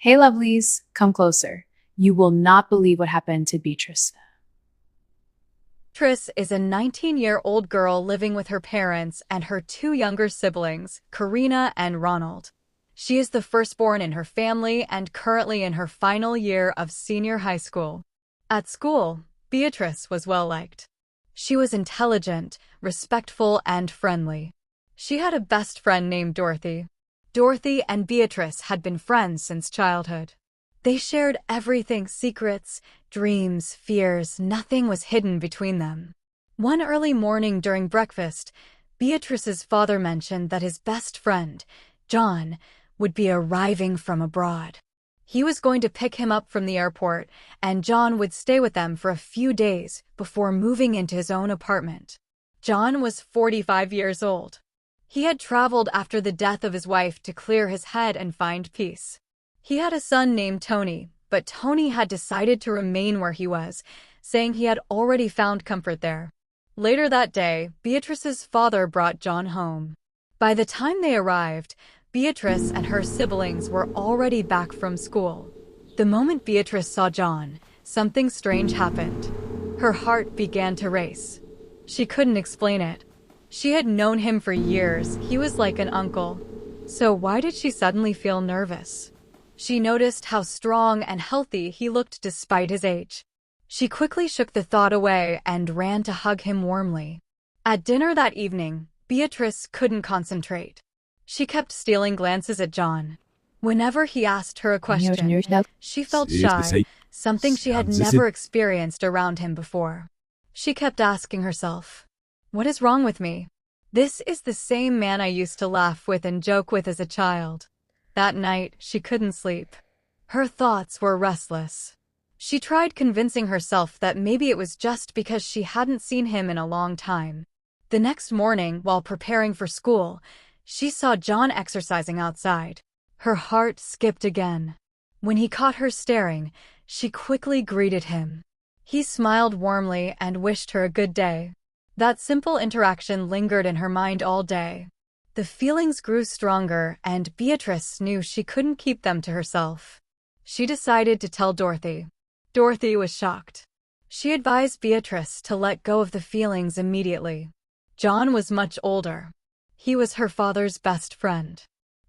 Hey, lovelies, come closer. You will not believe what happened to Beatrice. Beatrice is a 19-year-old girl living with her parents and her two younger siblings, Karina and Ronald. She is the firstborn in her family and currently in her final year of senior high school. At school, Beatrice was well-liked. She was intelligent, respectful, and friendly. She had a best friend named Dorothy. Dorothy and Beatrice had been friends since childhood. They shared everything, secrets, dreams, fears, nothing was hidden between them. One early morning during breakfast, Beatrice's father mentioned that his best friend, John, would be arriving from abroad. He was going to pick him up from the airport, and John would stay with them for a few days before moving into his own apartment. John was 45 years old. He had traveled after the death of his wife to clear his head and find peace. He had a son named Tony, but Tony had decided to remain where he was, saying he had already found comfort there. Later that day, Beatrice's father brought John home. By the time they arrived, Beatrice and her siblings were already back from school. The moment Beatrice saw John, something strange happened. Her heart began to race. She couldn't explain it. She had known him for years. He was like an uncle. So why did she suddenly feel nervous? She noticed how strong and healthy he looked despite his age. She quickly shook the thought away and ran to hug him warmly. At dinner that evening, Beatrice couldn't concentrate. She kept stealing glances at John. Whenever he asked her a question, she felt shy, something she had never experienced around him before. She kept asking herself, "What is wrong with me? This is the same man I used to laugh with and joke with as a child." That night, she couldn't sleep. Her thoughts were restless. She tried convincing herself that maybe it was just because she hadn't seen him in a long time. The next morning, while preparing for school, she saw John exercising outside. Her heart skipped again. When he caught her staring, she quickly greeted him. He smiled warmly and wished her a good day. That simple interaction lingered in her mind all day. The feelings grew stronger, and Beatrice knew she couldn't keep them to herself. She decided to tell Dorothy. Dorothy was shocked. She advised Beatrice to let go of the feelings immediately. John was much older. He was her father's best friend.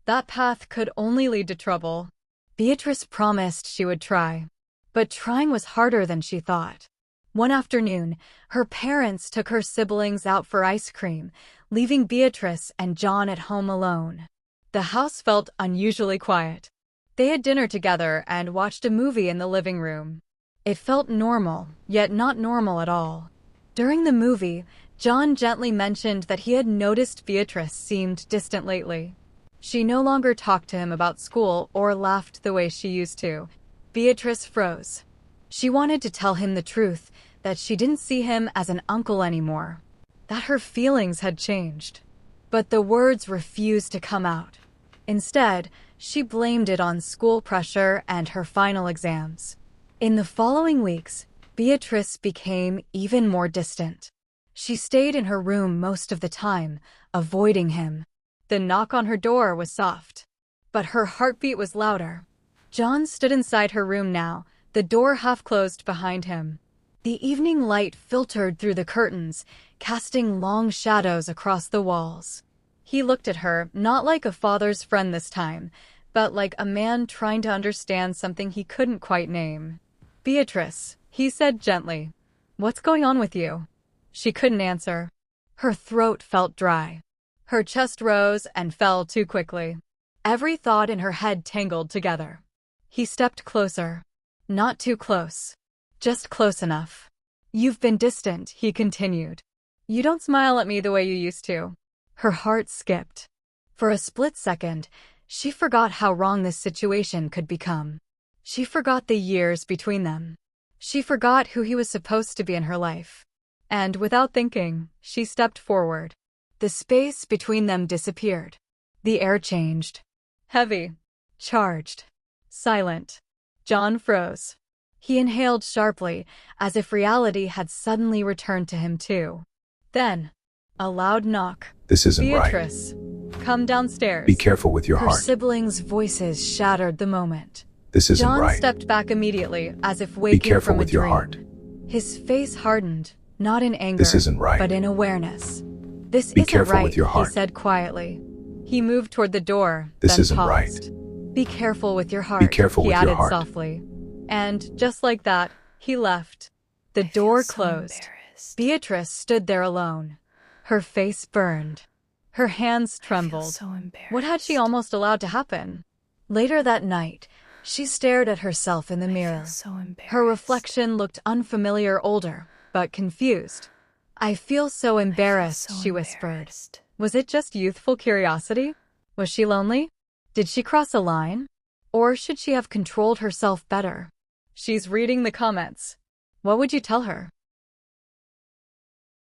That path could only lead to trouble. Beatrice promised she would try. But trying was harder than she thought. One afternoon, her parents took her siblings out for ice cream, leaving Beatrice and John at home alone. The house felt unusually quiet. They had dinner together and watched a movie in the living room. It felt normal, yet not normal at all. During the movie, John gently mentioned that he had noticed Beatrice seemed distant lately. She no longer talked to him about school or laughed the way she used to. Beatrice froze. She wanted to tell him the truth, that she didn't see him as an uncle anymore, that her feelings had changed. But the words refused to come out. Instead, she blamed it on school pressure and her final exams. In the following weeks, Beatrice became even more distant. She stayed in her room most of the time, avoiding him. The knock on her door was soft, but her heartbeat was louder. John stood inside her room now, the door half closed behind him. The evening light filtered through the curtains, casting long shadows across the walls. He looked at her, not like a father's friend this time, but like a man trying to understand something he couldn't quite name. "Beatrice," he said gently, "what's going on with you?" She couldn't answer. Her throat felt dry. Her chest rose and fell too quickly. Every thought in her head tangled together. He stepped closer. Not too close. Just close enough. "You've been distant," he continued. "You don't smile at me the way you used to." Her heart skipped. For a split second, she forgot how wrong this situation could become. She forgot the years between them. She forgot who he was supposed to be in her life. And without thinking, she stepped forward. The space between them disappeared. The air changed. Heavy. Charged. Silent. John froze. He inhaled sharply, as if reality had suddenly returned to him too. Then, a loud knock. "This isn't right. "Beatrice, come downstairs." Be careful with your Her heart. siblings' voices shattered the moment. This isn't John right. stepped back immediately, as if Be waking careful from a with your dream. heart. His face hardened, not in anger, This isn't right. but in awareness. This Be isn't careful right, with your heart. he said quietly. He moved toward the door, This then isn't right. paused. Be careful with your heart, Be careful he with your added heart. softly. And just like that, he left. The door closed. Beatrice stood there alone. Her face burned. Her hands trembled. So embarrassed. What had she almost allowed to happen? Later that night, she stared at herself in the mirror. So embarrassed. Her reflection looked unfamiliar, older, but confused. I feel so embarrassed, she whispered. Was it just youthful curiosity? Was she lonely? Did she cross a line? Or should she have controlled herself better? She's reading the comments. What would you tell her?